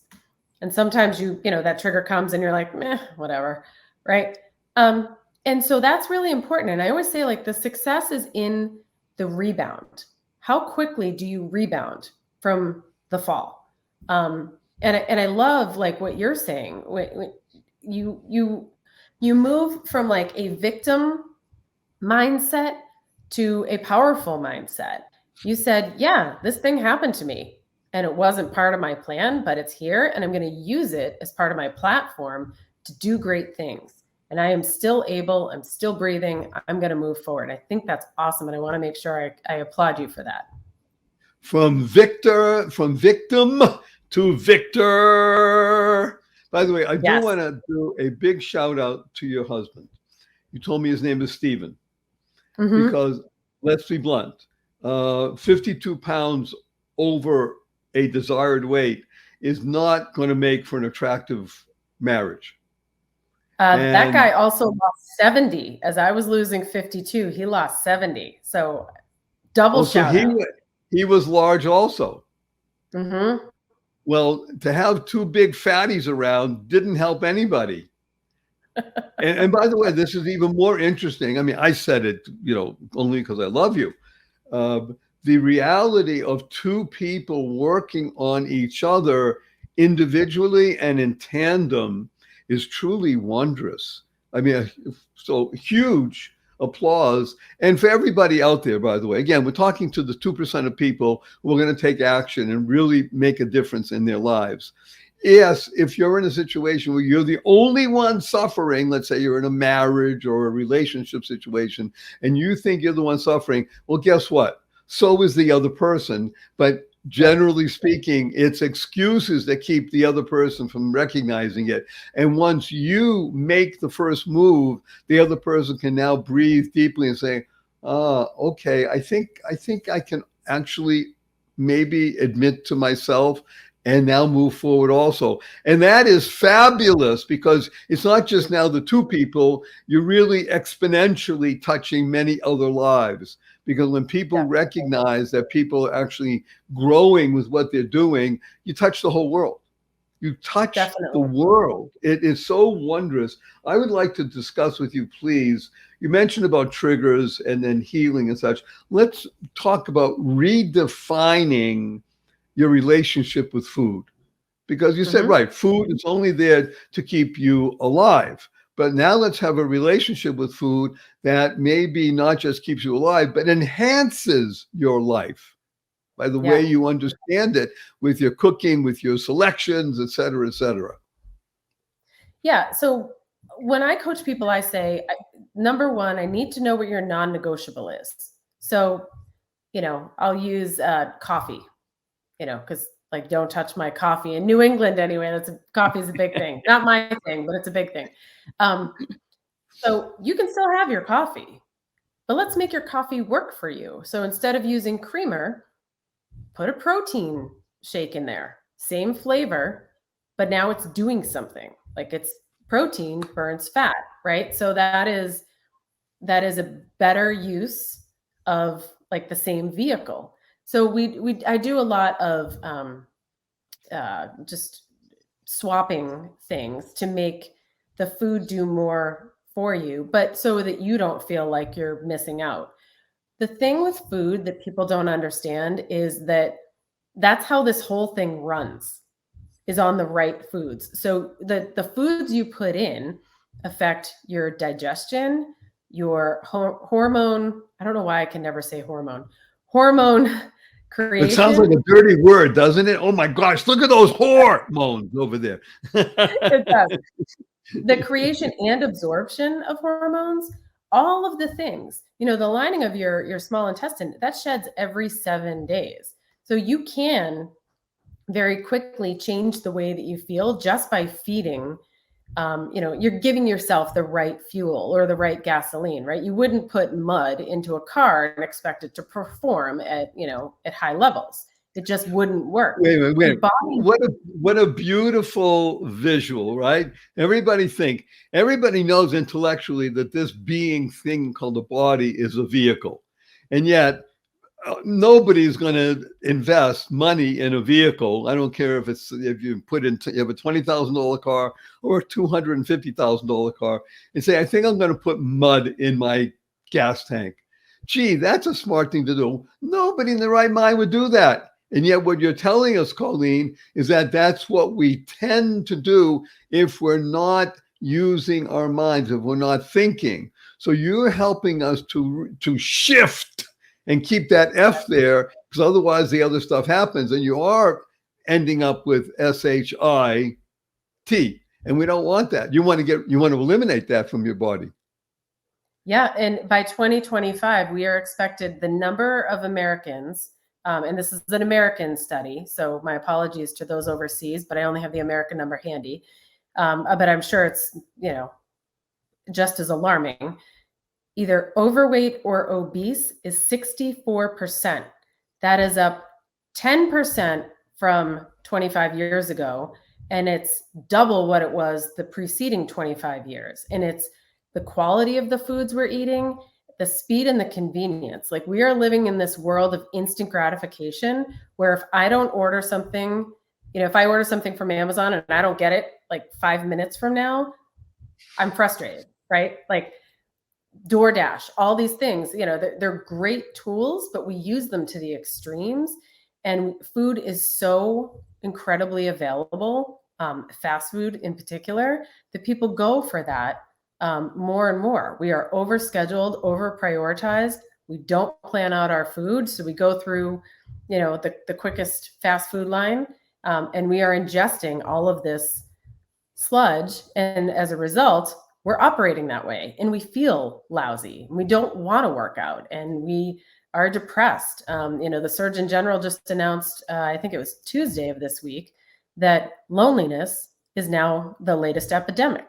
And sometimes that trigger comes and you're like, meh, whatever, right? And so that's really important. And I always say, like, the success is in the rebound. How quickly do you rebound from the fall? And I love, like, what you're saying. When you move from like a victim mindset to a powerful mindset. You said, yeah, this thing happened to me and it wasn't part of my plan, but it's here and I'm going to use it as part of my platform to do great things. And I am still able, I'm still breathing, I'm going to move forward. I think that's awesome. And I want to make sure I applaud you for that. From victim to victor. By the way, I do want to do a big shout out to your husband. You told me his name is Stephen. Mm-hmm. Because let's be blunt, 52 pounds over a desired weight is not going to make for an attractive marriage. That guy also lost 70. As I was losing 52, he lost 70. So double shout out. He was large also. Mm-hmm. Well, to have two big fatties around didn't help anybody. And by the way, this is even more interesting. I mean, I said it, only because I love you. The reality of two people working on each other individually and in tandem is truly wondrous. I mean, so huge applause. And for everybody out there, by the way, again, we're talking to the 2% of people who are going to take action and really make a difference in their lives. Yes, if you're in a situation where you're the only one suffering, let's say you're in a marriage or a relationship situation, and you think you're the one suffering, well, guess what? So is the other person. But generally speaking, it's excuses that keep the other person from recognizing it. And once you make the first move, the other person can now breathe deeply and say, okay, I think I can actually maybe admit to myself and now move forward also. And that is fabulous because it's not just now the two people, you're really exponentially touching many other lives. Because when people recognize that people are actually growing with what they're doing, you touch the whole world. You touch the world. It is so wondrous. I would like to discuss with you, please. You mentioned about triggers and then healing and such. Let's talk about redefining your relationship with food, because you said, right, food is only there to keep you alive. But now let's have a relationship with food that maybe not just keeps you alive, but enhances your life by the way you understand it with your cooking, with your selections, et cetera, et cetera. Yeah. So when I coach people, I say, number one, I need to know what your non-negotiable is. So, I'll use coffee. Because like, don't touch my coffee in New England anyway. Coffee is a big thing. Not my thing, but it's a big thing. So you can still have your coffee, but let's make your coffee work for you. So instead of using creamer, put a protein shake in there. Same flavor, but now it's doing something. Like, it's protein burns fat, right? So that is that is a better use of like the same vehicle. So I do a lot of just swapping things to make the food do more for you, but so that you don't feel like you're missing out. The thing with food that people don't understand is that that's how this whole thing runs, is on the right foods. So the foods you put in affect your digestion, your hormone. I don't know why I can never say hormone creation. It sounds like a dirty word, doesn't it? Oh my gosh, look at those hormones over there. It does. The creation and absorption of hormones, all of the things, the lining of your small intestine, that sheds every 7 days. So you can very quickly change the way that you feel just by feeding. You're giving yourself the right fuel or the right gasoline, right? You wouldn't put mud into a car and expect it to perform at high levels. It just wouldn't work. Wait. What a beautiful visual, right? Everybody knows intellectually that this being thing called the body is a vehicle. And yet nobody's going to invest money in a vehicle. I don't care if you have a $20,000 car or a $250,000 car and say, I think I'm going to put mud in my gas tank. Gee, that's a smart thing to do. Nobody in their right mind would do that. And yet what you're telling us, Coleen, is that that's what we tend to do if we're not using our minds, if we're not thinking. So you're helping us to shift and keep that F there, because otherwise the other stuff happens and you are ending up with SHIT. And we don't want that. You want to eliminate that from your body. Yeah. And by 2025, we are expected, the number of Americans, and this is an American study, so my apologies to those overseas, but I only have the American number handy. But I'm sure it's, just as alarming. Either overweight or obese is 64%. That is up 10% from 25 years ago. And it's double what it was the preceding 25 years. And it's the quality of the foods we're eating, the speed and the convenience. Like, we are living in this world of instant gratification where if I don't order something, if I order something from Amazon and I don't get it like 5 minutes from now, I'm frustrated, right? Like DoorDash, all these things, they're great tools, but we use them to the extremes. And food is so incredibly available, fast food in particular, that people go for that more and more. We are overscheduled, over prioritized. We don't plan out our food. So we go through, the quickest fast food line, and we are ingesting all of this sludge. And as a result, we're operating that way and we feel lousy. We don't want to work out and we are depressed. The Surgeon General just announced, I think it was Tuesday of this week, that loneliness is now the latest epidemic.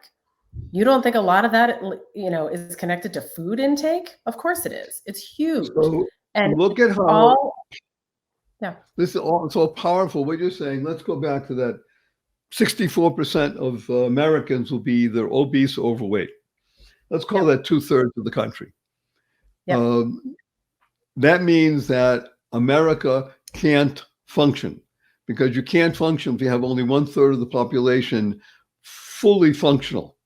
You don't think a lot of that, is connected to food intake? Of course it is. It's huge. So and look at how this is all so powerful. What you're saying, let's go back to that. 64% of Americans will be either obese or overweight. Let's call that 2/3 of the country. Yep. That means that America can't function, because you can't function if you have only 1/3 of the population fully functional.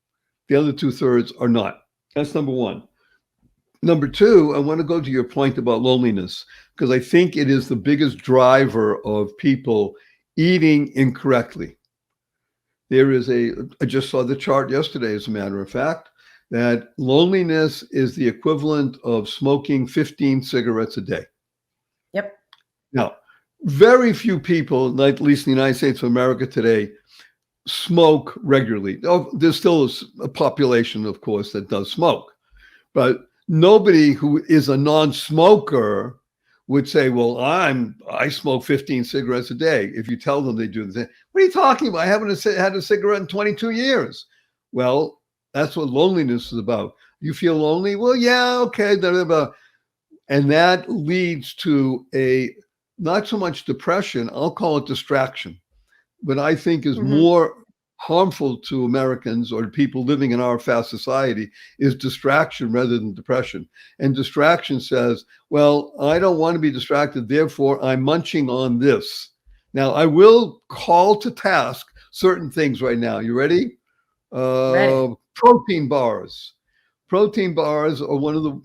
The other 2/3 are not. That's number one. Number two, I want to go to your point about loneliness, because I think it is the biggest driver of people eating incorrectly. I just saw the chart yesterday, as a matter of fact, that loneliness is the equivalent of smoking 15 cigarettes a day. Yep. Now, very few people, at least in the United States of America today, smoke regularly. Oh, there's still a population, of course, that does smoke, but nobody who is a non-smoker would say, well, I smoke 15 cigarettes a day. If you tell them they do that, what are you talking about? I haven't had a cigarette in 22 years. Well, that's what loneliness is about. You feel lonely? Well, yeah, okay. And that leads to not so much depression, I'll call it distraction, but I think is more harmful to Americans or people living in our fast society is distraction rather than depression. And distraction says, well, I don't want to be distracted, therefore I'm munching on this. Now, I will call to task certain things right now. You ready? Ready. Protein bars. Protein bars are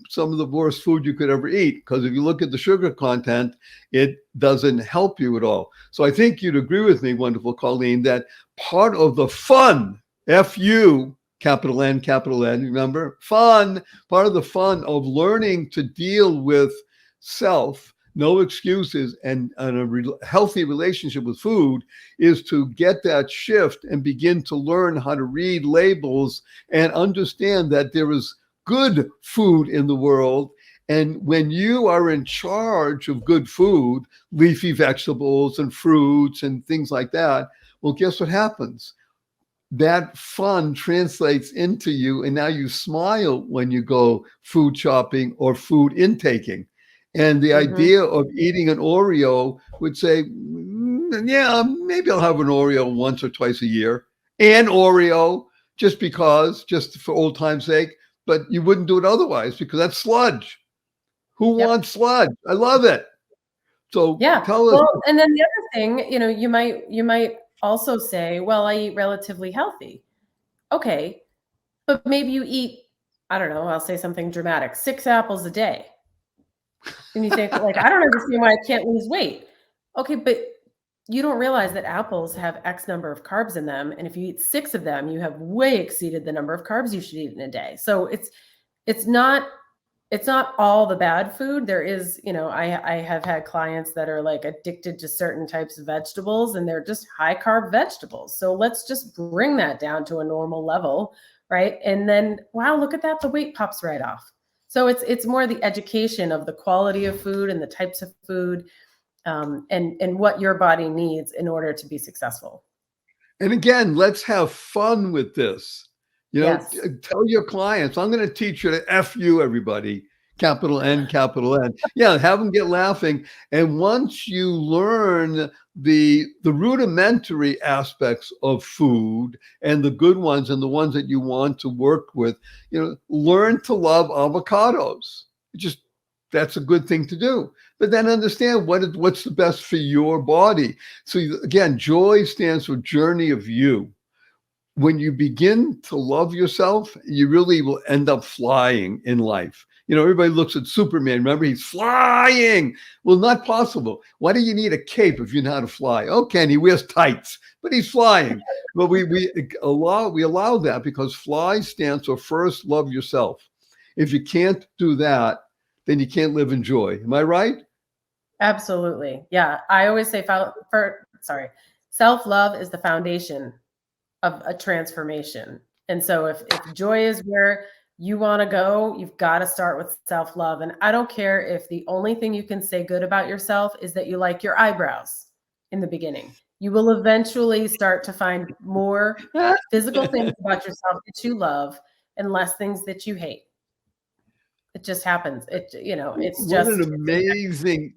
some of the worst food you could ever eat, because if you look at the sugar content, it doesn't help you at all. So I think you'd agree with me, wonderful Coleen, that part of the fun, F-U, capital N, remember? Fun, part of the fun of learning to deal with self, no excuses, and a healthy relationship with food is to get that shift and begin to learn how to read labels and understand that there is good food in the world. And when you are in charge of good food, leafy vegetables and fruits and things like that, well, guess what happens? That fun translates into you, and now you smile when you go food shopping or food intaking. And the idea of eating an Oreo would say, yeah, maybe I'll have an Oreo once or twice a year. An Oreo, just for old time's sake, but you wouldn't do it otherwise because that's sludge. Who wants sludge? I love it. So tell us. Well, and then the other thing, you might also say, well, I eat relatively healthy. Okay, but maybe you eat, I don't know, I'll say something dramatic, 6 apples a day. And you think, like, I don't understand why I can't lose weight. Okay, but you don't realize that apples have X number of carbs in them. And if you eat 6 of them, you have way exceeded the number of carbs you should eat in a day. So it's not all the bad food. There is, I have had clients that are like addicted to certain types of vegetables, and they're just high carb vegetables. So let's just bring that down to a normal level, right? And then, wow, look at that. The weight pops right off. So it's more the education of the quality of food and the types of food, and what your body needs in order to be successful. And again, let's have fun with this. Yes. Tell your clients, I'm going to teach you to F you, everybody. Capital N, capital N. Yeah, have them get laughing. And once you learn the rudimentary aspects of food and the good ones and the ones that you want to work with, learn to love avocados. That's a good thing to do. But then understand what's the best for your body. So again, joy stands for journey of you. When you begin to love yourself, you really will end up flying in life. Everybody looks at Superman. Remember, he's flying. Well, not possible. Why do you need a cape if you know how to fly? Okay, and he wears tights, but he's flying. But we allow that because fly stands for first love yourself. If you can't do that, then you can't live in joy. Am I right? Absolutely. Yeah. I always say self-love is the foundation of a transformation. And so if joy is where you want to go, you've got to start with self-love. And I don't care if the only thing you can say good about yourself is that you like your eyebrows in the beginning. You will eventually start to find more physical things about yourself that you love and less things that you hate. It just happens. It's what an amazing,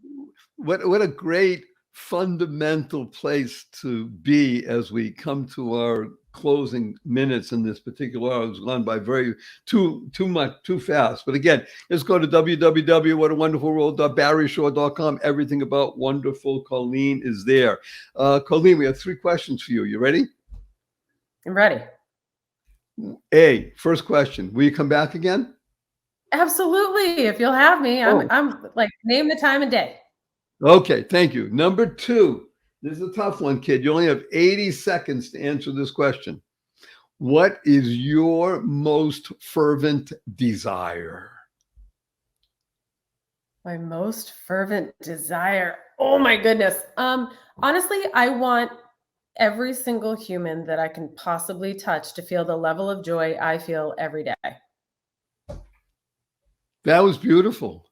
what a great fundamental place to be as we come to our closing minutes in this particular hour. It's gone by too fast. But again, let's go to www.whatawonderfulworld.barryshaw.com. Everything about wonderful Coleen is there. Coleen, we have 3 questions for you. You ready? I'm ready. First question. Will you come back again? Absolutely. If you'll have me, I'm like, name the time and day. Okay, thank you. Number 2, this is a tough one, kid. You only have 80 seconds to answer this question. What is your most fervent desire? My most fervent desire. Oh my goodness. Honestly, I want every single human that I can possibly touch to feel the level of joy I feel every day. That was beautiful.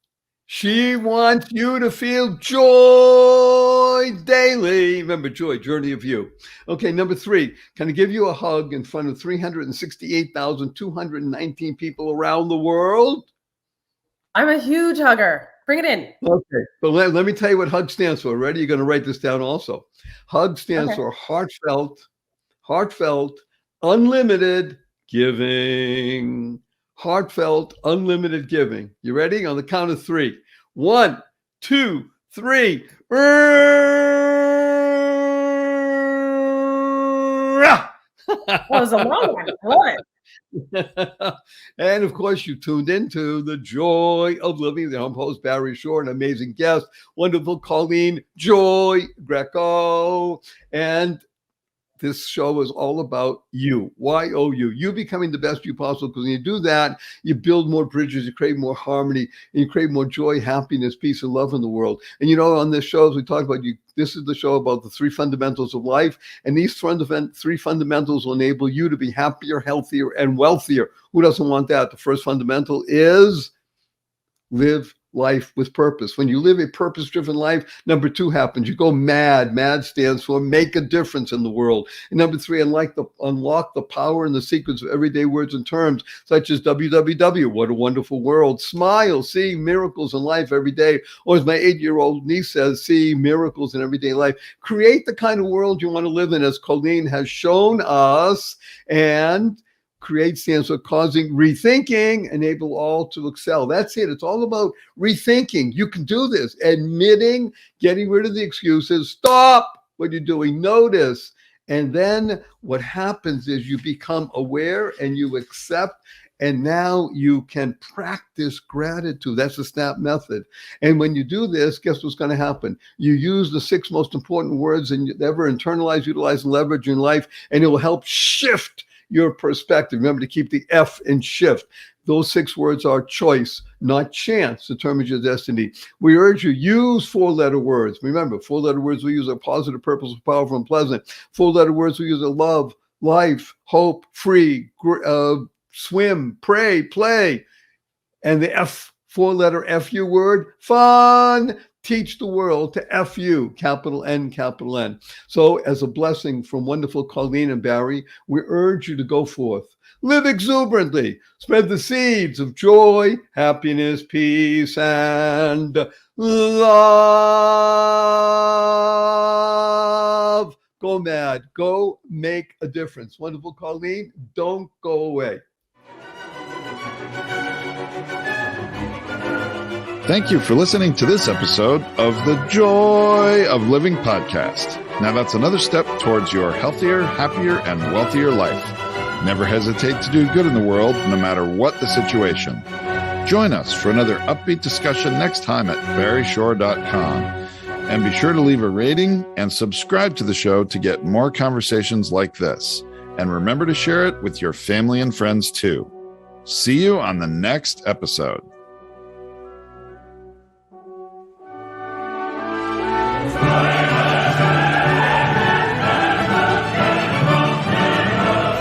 She wants you to feel joy daily. Remember, joy, journey of you. Okay, number 3, can I give you a hug in front of 368,219 people around the world? I'm a huge hugger. Bring it in. Okay, but let me tell you what hug stands for. Ready? You're going to write this down also. Hug stands for heartfelt heartfelt, unlimited giving. Heartfelt, unlimited giving. You ready? On the count of 3. 1, 2, 3. That was a long one. I love it. And of course, you tuned into The Joy of Living. The host, Barry Shore, an amazing guest, wonderful Coleen Greco. And this show is all about you. Y-O-U. You becoming the best you possible, because when you do that, you build more bridges, you create more harmony, and you create more joy, happiness, peace, and love in the world. And you know, on this show, as we talk about you, this is the show about the 3 fundamentals of life. And these 3 fundamentals will enable you to be happier, healthier, and wealthier. Who doesn't want that? The first fundamental is live life with purpose. When you live a purpose-driven life, number 2 happens. You go mad. MAD stands for make a difference in the world. And number 3, unlock the power and the secrets of everyday words and terms, such as WWW, what a wonderful world. Smile, see miracles in life every day. Or as my 8-year-old niece says, see miracles in everyday life. Create the kind of world you want to live in, as Coleen has shown us. And create stands for causing rethinking, enable all to excel. That's it. It's all about rethinking. You can do this. Admitting, getting rid of the excuses. Stop what you're doing. Notice. And then what happens is you become aware and you accept. And now you can practice gratitude. That's the SNAP method. And when you do this, guess what's going to happen? You use the 6 most important words and you ever internalize, utilize, and leverage in life, and it will help shift your perspective. Remember to keep the F in shift. Those 6 words are choice, not chance, determines your destiny. We urge you, use 4-letter words. Remember, 4-letter words we use are positive, purposeful, powerful, and pleasant. 4-letter words we use are love, life, hope, free, swim, pray, play. And the 4-letter FU word, fun. Teach the world to F-U, capital N, capital N. So as a blessing from wonderful Coleen and Barry, we urge you to go forth. Live exuberantly. Spread the seeds of joy, happiness, peace, and love. Go mad. Go make a difference. Wonderful Coleen, don't go away. Thank you for listening to this episode of the Joy of Living podcast. Now that's another step towards your healthier, happier, and wealthier life. Never hesitate to do good in the world, no matter what the situation. Join us for another upbeat discussion next time at barryshore.com. And be sure to leave a rating and subscribe to the show to get more conversations like this. And remember to share it with your family and friends too. See you on the next episode.